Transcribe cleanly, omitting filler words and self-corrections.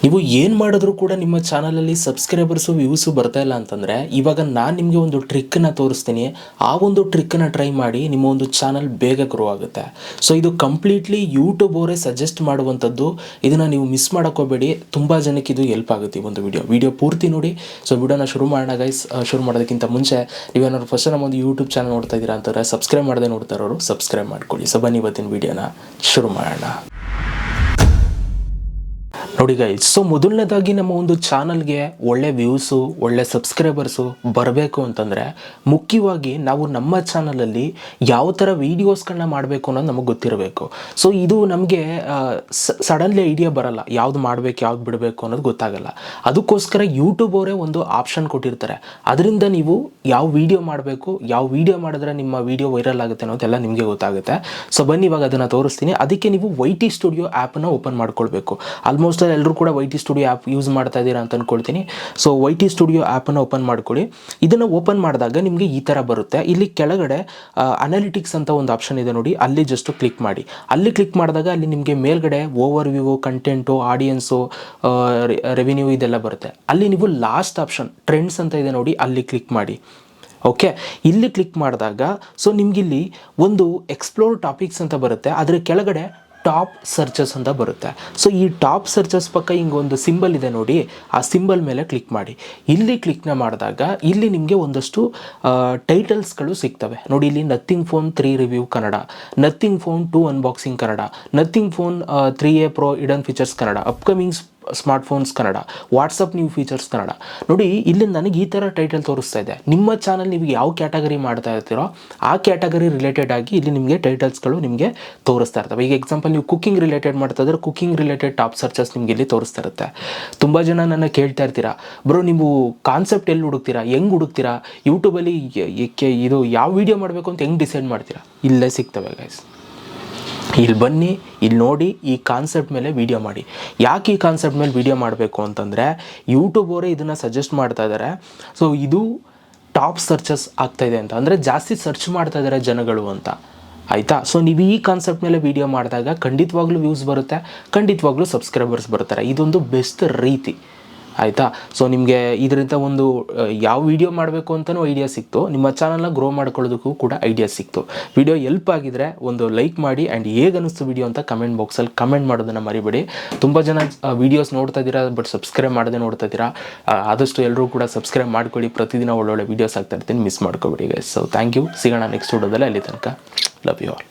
ನೀವು ಏನು ಮಾಡಿದ್ರೂ ಕೂಡ ನಿಮ್ಮ ಚಾನಲಲ್ಲಿ ಸಬ್ಸ್ಕ್ರೈಬರ್ಸು ವ್ಯೂಸು ಬರ್ತಾ ಇಲ್ಲ ಅಂತಂದರೆ ಇವಾಗ ನಾನು ನಿಮಗೆ ಒಂದು ಟ್ರಿಕ್ಕನ್ನು ತೋರಿಸ್ತೀನಿ. ಆ ಒಂದು ಟ್ರಿಕ್ಕನ್ನು ಟ್ರೈ ಮಾಡಿ ನಿಮ್ಮ ಒಂದು ಚಾನಲ್ ಬೇಗ ಗ್ರೋ ಆಗುತ್ತೆ. ಸೊ ಇದು ಕಂಪ್ಲೀಟ್ಲಿ ಯೂಟ್ಯೂಬ್ ಅವರೇ ಸಜೆಸ್ಟ್ ಮಾಡುವಂಥದ್ದು. ಇದನ್ನು ನೀವು ಮಿಸ್ ಮಾಡೋಕ್ಕೋಗಬೇಡಿ. ತುಂಬ ಜನಕ್ಕೆ ಇದು ಹೆಲ್ಪ್ ಆಗುತ್ತೆ ಈ ಒಂದು ವಿಡಿಯೋ ಪೂರ್ತಿ ನೋಡಿ. ಸೊ ವಿಡಿಯೋನ ಶುರು ಮಾಡೋಣ ಗೈಸ್. ಶುರು ಮಾಡೋದಕ್ಕಿಂತ ಮುಂಚೆ ನೀವೇನಾದ್ರು ಫಸ್ಟ್ ನಮ್ಮ ಒಂದು ಯೂಟ್ಯೂಬ್ ಚಾನಲ್ ನೋಡ್ತಾ ಇದ್ದೀರಾ ಅಂತಂದರೆ ಸಬ್ಸ್ಕ್ರೈಬ್ ಮಾಡದೆ ನೋಡ್ತಾ ಇರೋರು ಸಬ್ಸ್ಕ್ರೈಬ್ ಮಾಡ್ಕೊಳ್ಳಿ. ಸೊ ಬನ್ನಿ ಇವತ್ತಿನ ವಿಡಿಯೋನ ಶುರು ಮಾಡೋಣ. ನೋಡಿ ಗೈಸ್, ಸೊ ಮೊದಲನೇದಾಗಿ ನಮ್ಮ ಒಂದು ಚಾನಲ್ಗೆ ಒಳ್ಳೆ ವ್ಯೂಸು ಒಳ್ಳೆ ಸಬ್ಸ್ಕ್ರೈಬರ್ಸು ಬರಬೇಕು ಅಂತಂದರೆ ಮುಖ್ಯವಾಗಿ ನಾವು ನಮ್ಮ ಚಾನಲಲ್ಲಿ ಯಾವ ಥರ ವೀಡಿಯೋಸ್ಗಳನ್ನ ಮಾಡಬೇಕು ಅನ್ನೋದು ನಮಗೆ ಗೊತ್ತಿರಬೇಕು. ಸೊ ಇದು ನಮಗೆ ಸಡನ್ಲಿ ಐಡಿಯಾ ಬರಲ್ಲ, ಯಾವ್ದು ಮಾಡಬೇಕು ಯಾವ್ದು ಬಿಡಬೇಕು ಅನ್ನೋದು ಗೊತ್ತಾಗಲ್ಲ. ಅದಕ್ಕೋಸ್ಕರ ಯೂಟ್ಯೂಬ್ ಅವರೇ ಒಂದು ಆಪ್ಷನ್ ಕೊಟ್ಟಿರ್ತಾರೆ. ಅದರಿಂದ ನೀವು ಯಾವ ವೀಡಿಯೋ ಮಾಡಬೇಕು, ಯಾವ ವೀಡಿಯೋ ಮಾಡಿದ್ರೆ ನಿಮ್ಮ ವೀಡಿಯೋ ವೈರಲ್ ಆಗುತ್ತೆ ಅನ್ನೋದೆಲ್ಲ ನಿಮಗೆ ಗೊತ್ತಾಗುತ್ತೆ. ಸೊ ಬನ್ನಿ ಇವಾಗ ಅದನ್ನು ತೋರಿಸ್ತೀನಿ. ಅದಕ್ಕೆ ನೀವು YT ಸ್ಟುಡಿಯೋ ಆ್ಯಪನ್ನು ಓಪನ್ ಮಾಡ್ಕೊಳ್ಬೇಕು. ಆಲ್ಮೋಸ್ಟ್ ಎಲ್ಲರೂ ಕೂಡ YT ಸ್ಟುಡಿಯೋ ಆ್ಯಪ್ ಯೂಸ್ ಮಾಡ್ತಾ ಇದ್ದೀರಾ ಅಂತ ಅಂದ್ಕೊಳ್ತೀನಿ. ಸೊ YT ಸ್ಟುಡಿಯೋ ಆ್ಯಪನ್ನು ಓಪನ್ ಮಾಡ್ಕೊಳ್ಳಿ. ಇದನ್ನು ಓಪನ್ ಮಾಡಿದಾಗ ನಿಮಗೆ ಈ ಥರ ಬರುತ್ತೆ. ಇಲ್ಲಿ ಕೆಳಗಡೆ ಅನಾಲಿಟಿಕ್ಸ್ ಅಂತ ಒಂದು ಆಪ್ಷನ್ ಇದೆ ನೋಡಿ, ಅಲ್ಲಿ ಜಸ್ಟ್ ಕ್ಲಿಕ್ ಮಾಡಿ. ಅಲ್ಲಿ ಕ್ಲಿಕ್ ಮಾಡಿದಾಗ ಅಲ್ಲಿ ನಿಮಗೆ ಮೇಲ್ಗಡೆ over view, content, audience, revenue ಇದೆಲ್ಲ ಬರುತ್ತೆ. ಅಲ್ಲಿ ನೀವು ಲಾಸ್ಟ್ ಆಪ್ಷನ್ ಟ್ರೆಂಡ್ಸ್ ಅಂತ ಇದೆ ನೋಡಿ, ಅಲ್ಲಿ ಕ್ಲಿಕ್ ಮಾಡಿ. ಓಕೆ, ಇಲ್ಲಿ ಕ್ಲಿಕ್ ಮಾಡಿದಾಗ ಸೊ ನಿಮಗಿಲ್ಲಿ ಒಂದು ಎಕ್ಸ್ಪ್ಲೋರ್ ಟಾಪಿಕ್ಸ್ ಅಂತ ಬರುತ್ತೆ. ಅದರ ಕೆಳಗಡೆ ಟಾಪ್ ಸರ್ಚಸ್ ಅಂತ ಬರುತ್ತೆ. ಸೊ ಈ ಟಾಪ್ ಸರ್ಚಸ್ ಪಕ್ಕ ಹಿಂಗೊಂದು ಸಿಂಬಲ್ ಇದೆ ನೋಡಿ, ಆ ಸಿಂಬಲ್ ಮೇಲೆ ಕ್ಲಿಕ್ ಮಾಡಿ. ಇಲ್ಲಿ ಕ್ಲಿಕ್ನ ಮಾಡಿದಾಗ ಇಲ್ಲಿ ನಿಮಗೆ ಒಂದಷ್ಟು ಟೈಟಲ್ಸ್ಗಳು ಸಿಗ್ತವೆ ನೋಡಿ. ಇಲ್ಲಿ nothing phone 3 review Kannada, nothing phone 2 unboxing Kannada, nothing phone 3A Pro hidden features Kannada, upcoming smartphones Kannada, WhatsApp new features Kannada. ನೋಡಿ ಇಲ್ಲಿ ನನಗೆ ಈ ಥರ ಟೈಟಲ್ ತೋರಿಸ್ತಾ ಇದೆ. ನಿಮ್ಮ ಚಾನಲ್ ನೀವು ಯಾವ ಕ್ಯಾಟಗರಿ ಮಾಡ್ತಾ ಇರ್ತೀರೋ ಆ ಕ್ಯಾಟಗರಿ ರಿಲೇಟೆಡ್ ಆಗಿ ಇಲ್ಲಿ ನಿಮಗೆ ಟೈಟಲ್ಸ್ಗಳು ನಿಮಗೆ ತೋರಿಸ್ತಾ ಇರ್ತವೆ. ಈಗ ಎಕ್ಸಾಂಪಲ್ ನೀವು ಕುಕ್ಕಿಂಗ್ ರಿಲೇಟೆಡ್ ಮಾಡ್ತಾ ಇದ್ರೆ ಕುಕ್ಕಿಂಗ್ ರಿಲೇಟೆಡ್ ಟಾಪ್ ಸರ್ಚಸ್ ನಿಮಗೆ ಇಲ್ಲಿ ತೋರಿಸ್ತಾ ಇರುತ್ತೆ. ತುಂಬ ಜನ ನನ್ನ ಕೇಳ್ತಾ ಇರ್ತೀರಾ, ಬ್ರೋ ನೀವು ಕಾನ್ಸೆಪ್ಟ್ ಎಲ್ಲಿ ಹುಡುಕ್ತೀರಾ, ಹೆಂಗೆ ಹುಡುಕ್ತೀರಾ, ಯೂಟ್ಯೂಬಲ್ಲಿ ಇದು ಯಾವ ವೀಡಿಯೋ ಮಾಡಬೇಕು ಅಂತ ಹೆಂಗೆ ಡಿಸೈಡ್ ಮಾಡ್ತೀರಾ? ಇಲ್ಲೇ ಸಿಗ್ತವೆ ಗೈಸ್. ಇಲ್ಲಿ ಬನ್ನಿ, ಇಲ್ಲಿ ನೋಡಿ, ಈ ಕಾನ್ಸೆಪ್ಟ್ ಮೇಲೆ ವೀಡಿಯೋ ಮಾಡಿ. ಯಾಕೆ ಈ ಕಾನ್ಸೆಪ್ಟ್ ಮೇಲೆ ವೀಡಿಯೋ ಮಾಡಬೇಕು ಅಂತಂದರೆ ಯೂಟ್ಯೂಬ್ ಅವರೇ ಇದನ್ನು ಸಜೆಸ್ಟ್ ಮಾಡ್ತಾ ಇದ್ದಾರೆ. ಸೊ ಇದು ಟಾಪ್ ಸರ್ಚಸ್ ಆಗ್ತಾಯಿದೆ ಅಂತ, ಅಂದರೆ ಜಾಸ್ತಿ ಸರ್ಚ್ ಮಾಡ್ತಾ ಇದ್ದಾರೆ ಜನಗಳು ಅಂತ, ಆಯಿತಾ? ಸೊ ನೀವು ಈ ಕಾನ್ಸೆಪ್ಟ್ ಮೇಲೆ ವೀಡಿಯೋ ಮಾಡಿದಾಗ ಖಂಡಿತವಾಗ್ಲೂ ವ್ಯೂಸ್ ಬರುತ್ತೆ, ಖಂಡಿತವಾಗ್ಲೂ ಸಬ್ಸ್ಕ್ರೈಬರ್ಸ್ ಬರ್ತಾರೆ. ಇದೊಂದು ಬೆಸ್ಟ್ ರೀತಿ, ಆಯಿತಾ? ಸೊ ನಿಮಗೆ ಇದರಿಂದ ಒಂದು ಯಾವ ವೀಡಿಯೋ ಮಾಡಬೇಕು ಅಂತಲೂ ಐಡಿಯಾ ಸಿಕ್ತು, ನಿಮ್ಮ ಚಾನಲ್ನ ಗ್ರೋ ಮಾಡ್ಕೊಳ್ಳೋದಕ್ಕೂ ಕೂಡ ಐಡಿಯಾ ಸಿಕ್ತು. ವಿಡಿಯೋ ಹೆಲ್ಪ್ ಆಗಿದ್ರೆ ಒಂದು ಲೈಕ್ ಮಾಡಿ ಆ್ಯಂಡ್ ಹೇಗೆ ಅನ್ನಿಸ್ತು ವಿಡಿಯೋ ಅಂತ ಕಮೆಂಟ್ ಬಾಕ್ಸಲ್ಲಿ ಕಮೆಂಟ್ ಮಾಡೋದನ್ನು ಮರಿಬೇಡಿ. ತುಂಬ ಜನ ವೀಡಿಯೋಸ್ ನೋಡ್ತಾ ಇದ್ದೀರಾ ಬಟ್ ಸಬ್ಸ್ಕ್ರೈಬ್ ಮಾಡದೆ ನೋಡ್ತಾ ಇದ್ದೀರಾ. ಆದಷ್ಟು ಎಲ್ಲರೂ ಕೂಡ ಸಬ್ಸ್ಕ್ರೈಬ್ ಮಾಡ್ಕೊಳ್ಳಿ. ಪ್ರತಿದಿನ ಒಳ್ಳೊಳ್ಳೆ ವೀಡಿಯೋಸ್ ಆಗ್ತಾ ಇರ್ತೀನಿ, ಮಿಸ್ ಮಾಡ್ಕೊಬೇಡಿ ಗೈಸ್. So thank you. ಸಿಗೋಣ ನೆಕ್ಸ್ಟ್ ವಿಡಿಯೋದಲ್ಲಿ. ಅಲ್ಲಿ ತನಕ ಲವ್ ಯು ಆಲ್.